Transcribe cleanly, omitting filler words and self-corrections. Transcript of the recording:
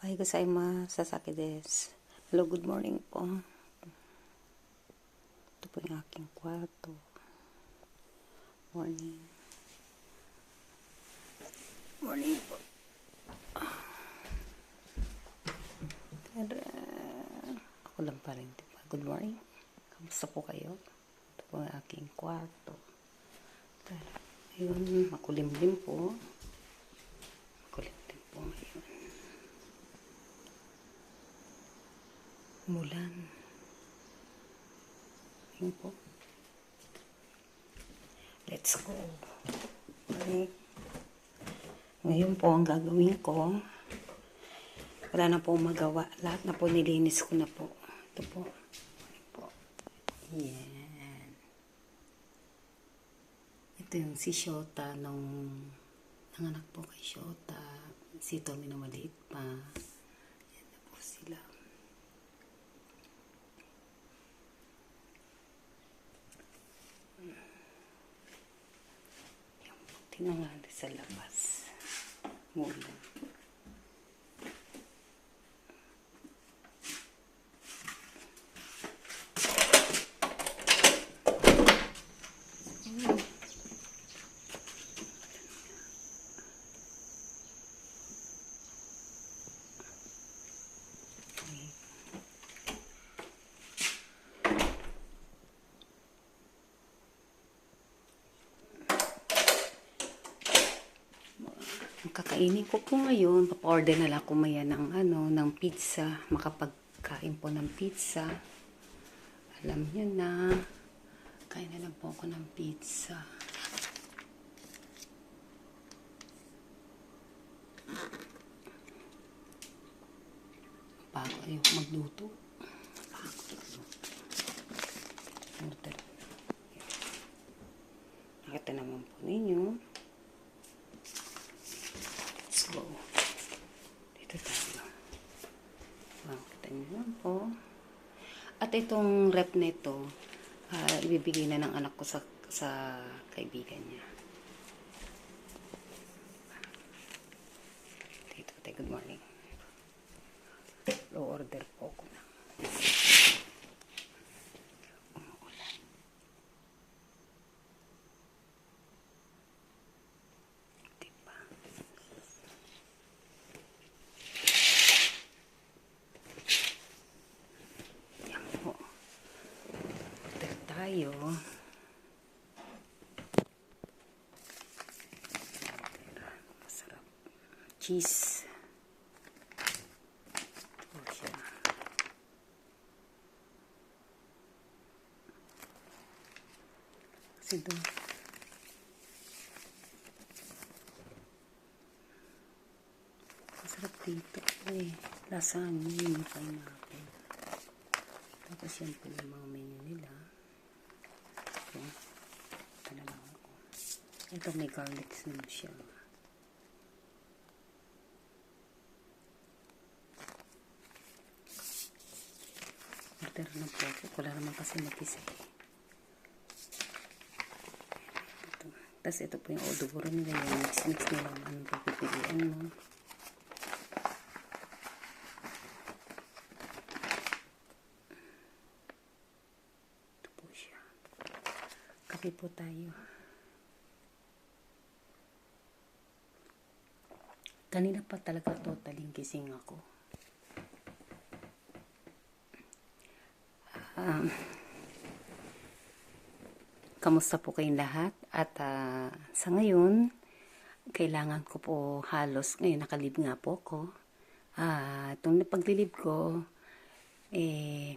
Ohayo gozaimasu, Sasaki desu. Hello, good morning po. Ito po yung aking kwarto. Morning. Morning po. Ako lang pa rin, diba? Good morning. Kamusta po kayo? Ito po yung aking kwarto. Ayun, makulimlim po. Makulimlim po ngayon. Mulan. Ayun po. Let's go. Okay. Ngayon po ang gagawin ko. Wala na po magawa. Lahat na po nilinis ko na po. Ito po. Ayun po. Yan. Ito yung si Shota nung nanganak po kay Shota. Si Tommy na maliit pa. Yan na po sila. Yan po. Tinangali sa labas. Mulan. Ang kakainin ko po ngayon, papa-order na lang ako maya ng pizza, makapagkain po ng pizza. Alam niyo na, kain na lang po ako ng pizza. Bago ayoko magluto. Order. Nakita naman po ninyo. So, dito tayo. Kita nyo lang po. At itong rep nito, ibibigay na ng anak ko sa kaibigan niya. Dito tayo, good morning. Low order po ako na. Umuulan. Diba? Yan po. Order tayo. Masarap. Cheese. Kasi doon. Masarap dito. Lasagna yung pineapple. Tapos yan po yung mga menu nila. Ito na lang ako. Ito may garlic naman siya. Order na po ako. Wala naman kasi matisa eh. Tapos ito po yung odoboro nila. Yung mix nila ang anong pagpipilian mo. Ito po siya. Kape po tayo. Kanina pa talaga totaling gising ako. Kamusta po kayong lahat? At sa ngayon, kailangan ko po halos, ngayon nakalib nga po ko. Itong paglilib ko,